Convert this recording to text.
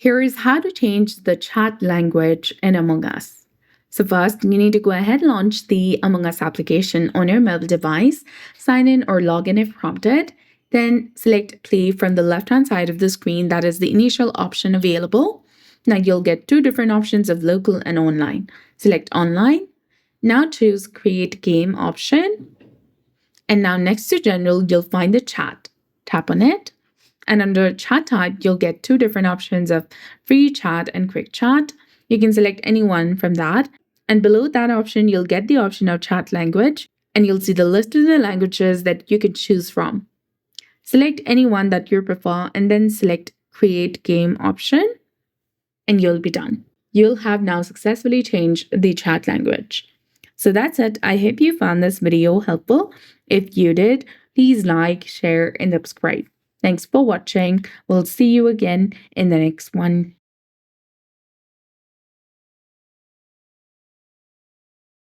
Here is how to change the chat language in Among Us. So first, you need to go ahead and launch the Among Us application on your mobile device, sign in or log in if prompted, then select play from the left-hand side of the screen. That is the initial option available. Now you'll get two different options of local and online. Select online. Now choose create game option. And now next to general, you'll find the chat. Tap on it. And under chat type, you'll get two different options of free chat and quick chat. You can select any one from that. And below that option, you'll get the option of chat language, and you'll see the list of the languages that you could choose from. Select any one that you prefer and then select create game option, and you'll be done. You'll have now successfully changed the chat language. So that's it. I hope you found this video helpful. If you did, please like, share, and subscribe. Thanks for watching. We'll see you again in the next one.